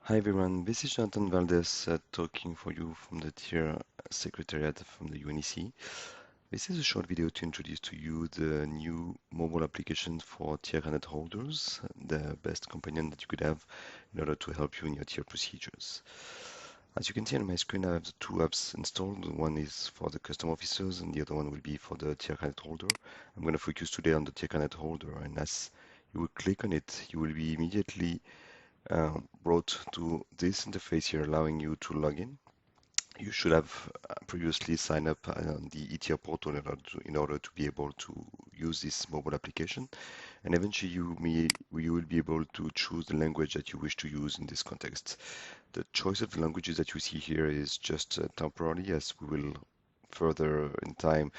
Hi everyone, this is Jonathan Valdez talking for you from the TIR Secretariat from the UNEC. This is a short video to introduce to you the new mobile application for TIR Carnet holders, the best companion that you could have in order to help you in your TIR procedures. As you can see on my screen, I have the two apps installed. One is for the custom officers and the other one will be for the TIR Carnet holder. I'm going to focus today on the TIR Carnet holder, and as you will click on it, you will be immediately brought to this interface here, allowing you to log in. You should have previously signed up on the eTIR portal in order to be able to use this mobile application. And eventually you will be able to choose the language that you wish to use in this context. The choice of the languages that you see here is just temporary, as we will further in time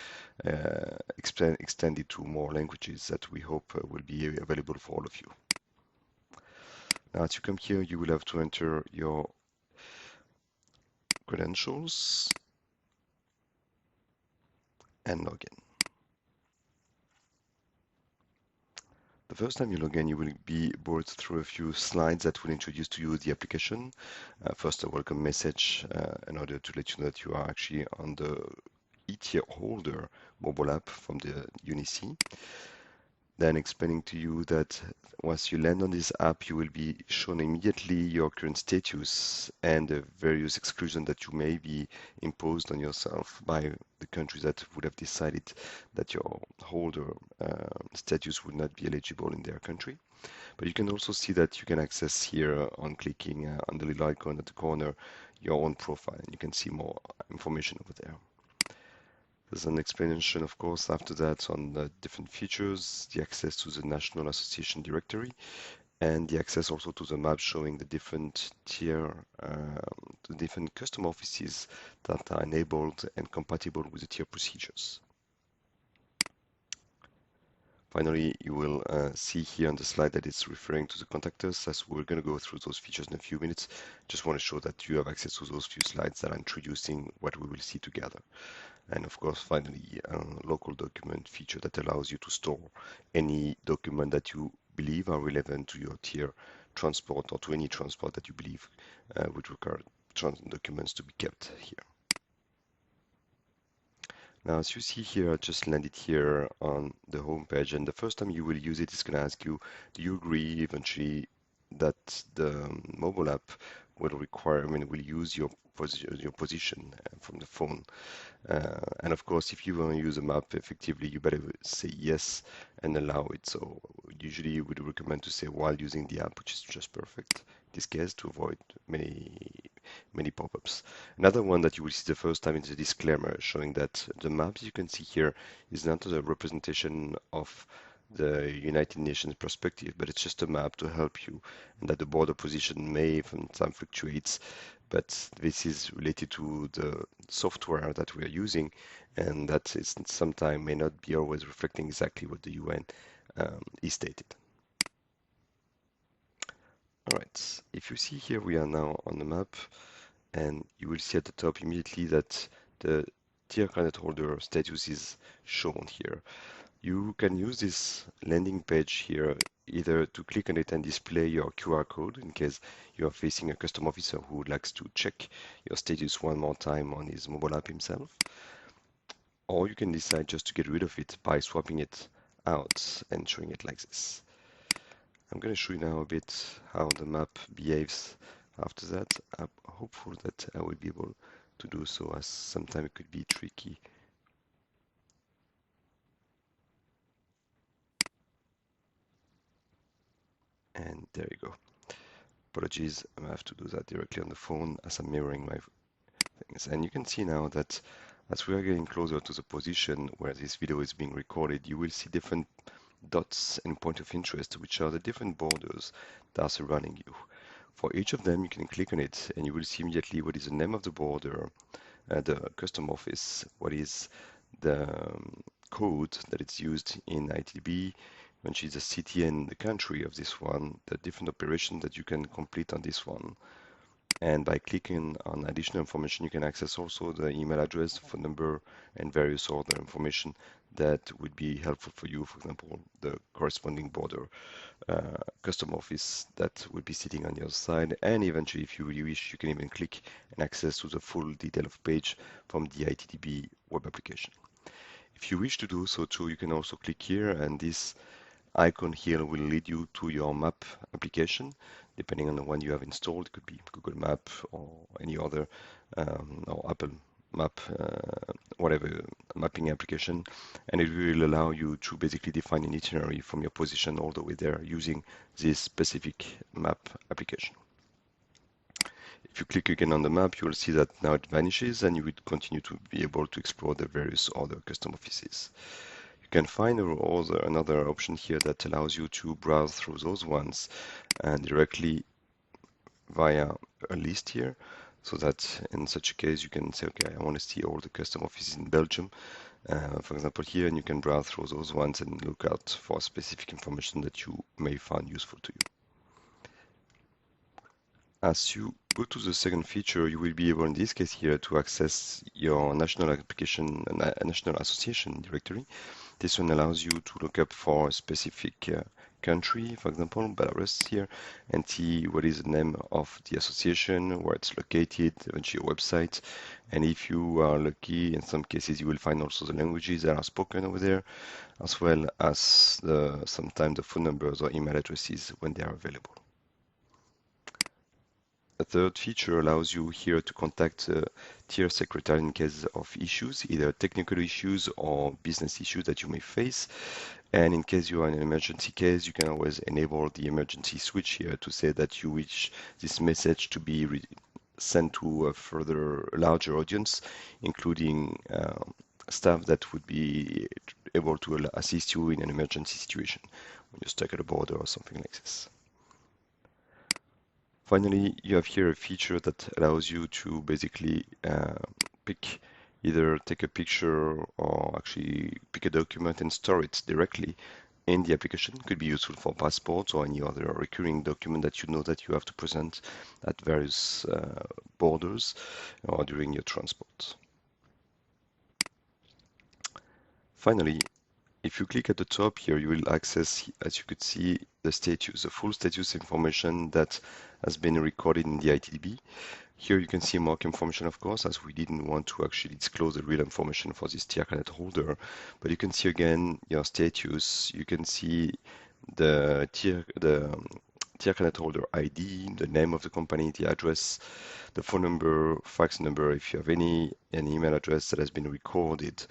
extend it to more languages that we hope will be available for all of you. Now, as you come here, you will have to enter your credentials and log in. The first time you log in, you will be brought through a few slides that will introduce to you the application. First, a welcome message in order to let you know that you are actually on the eTIR holder mobile app from the UNEC. Then explaining to you that once you land on this app, you will be shown immediately your current status and the various exclusions that you may be imposed on yourself by the countries that would have decided that your holder status would not be eligible in their country. But you can also see that you can access here on clicking on the little icon at the corner your own profile, and you can see more information over there. There's an explanation, of course, after that on the different features, the access to the National Association directory, and the access also to the map showing the different the different custom offices that are enabled and compatible with the TIR procedures. Finally, you will see here on the slide that it's referring to the contact us, as we're going to go through those features in a few minutes. Just want to show that you have access to those few slides that are introducing what we will see together. And of course, finally, a local document feature that allows you to store any document that you believe are relevant to your TIR transport or to any transport that you believe would require documents to be kept here. Now, as you see here, I just landed here on the home page, and the first time you will use it, it's going to ask you, do you agree eventually that the mobile app will will use your position from the phone? And of course, if you want to use a map effectively, you better say yes and allow it. So usually you would recommend to say while using the app, which is just perfect in this case to avoid many pop-ups. Another one that you will see the first time is a disclaimer showing that the maps you can see here is not a representation of the United Nations perspective, but it's just a map to help you, and that the border position may from time fluctuates, but this is related to the software that we are using, and that is sometimes may not be always reflecting exactly what the UN is stated. All right, if you see here, we are now on the map, and you will see at the top immediately that the TIR Carnet holder status is shown here. You can use this landing page here either to click on it and display your QR code in case you are facing a custom officer who would like to check your status one more time on his mobile app himself. Or you can decide just to get rid of it by swapping it out and showing it like this. I'm going to show you now a bit how the map behaves after that. I'm hopeful that I will be able to do so, as sometimes it could be tricky. And there you go. Apologies, I have to do that directly on the phone as I'm mirroring my things. And you can see now that as we are getting closer to the position where this video is being recorded, you will see different dots and point of interest, which are the different borders that are surrounding you. For each of them, you can click on it and you will see immediately what is the name of the border, the custom office, what is the code that it's used in ITB, which is the city and the country of this one, the different operations that you can complete on this one. And by clicking on additional information, you can access also the email address, phone number, and various other information that would be helpful for you. For example, the corresponding border custom office that will be sitting on the other side. And eventually, if you really wish, you can even click and access to the full detail of page from the ITDB web application. If you wish to do so too, you can also click here, and this icon here will lead you to your map application, depending on the one you have installed. It could be Google Map or any other, or Apple Map, whatever mapping application, and it will allow you to basically define an itinerary from your position all the way there using this specific map application. If you click again on the map, you will see that now it vanishes, and you will continue to be able to explore the various other custom offices. You can find also another option here that allows you to browse through those ones directly via a list here, so that in such a case you can say, okay, I want to see all the custom offices in Belgium, for example here, and you can browse through those ones and look out for specific information that you may find useful to you. As you go to the second feature, you will be able in this case here to access your national application, national association directory. This one allows you to look up for a specific country, for example, Belarus here, and see what is the name of the association, where it's located, eventually a website. And if you are lucky, in some cases, you will find also the languages that are spoken over there, as well as sometimes the phone numbers or email addresses when they are available. A third feature allows you here to contact TIR secretary in case of issues, either technical issues or business issues that you may face. And in case you are in an emergency case, you can always enable the emergency switch here to say that you wish this message to be sent to a further larger audience, including staff that would be able to assist you in an emergency situation when you're stuck at a border or something like this. Finally, you have here a feature that allows you to basically either take a picture or actually pick a document and store it directly in the application. It could be useful for passports or any other recurring document that you know that you have to present at various borders or during your transport. Finally, if you click at the top here, you will access, as you could see, the status, the full status information that has been recorded in the ITDB. Here you can see more information, of course, as we didn't want to actually disclose the real information for this TIR Carnet holder. But you can see again your status. You can see the TIR Carnet holder ID, the name of the company, the address, the phone number, fax number, if you have an email address that has been recorded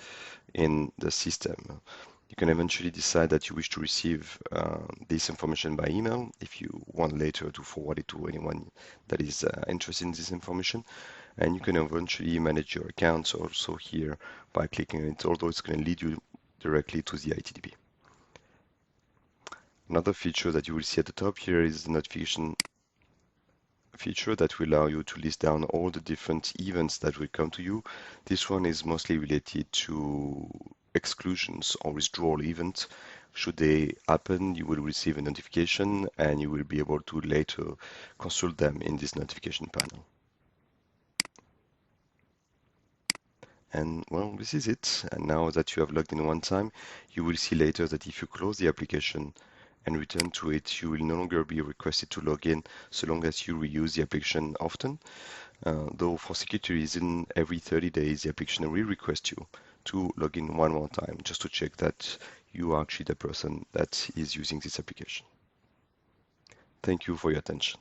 in the system. You can eventually decide that you wish to receive this information by email if you want later to forward it to anyone that is interested in this information. And you can eventually manage your accounts also here by clicking on it, although it's going to lead you directly to the ITDB. Another feature that you will see at the top here is the notification feature that will allow you to list down all the different events that will come to you. This one is mostly related to exclusions or withdrawal events. Should they happen, you will receive a notification and you will be able to later consult them in this notification panel. And well, this is it. And now that you have logged in one time, you will see later that if you close the application and return to it, you will no longer be requested to log in so long as you reuse the application often. Though for security reasons, every 30 days the application will request you to log in one more time just to check that you are actually the person that is using this application. Thank you for your attention.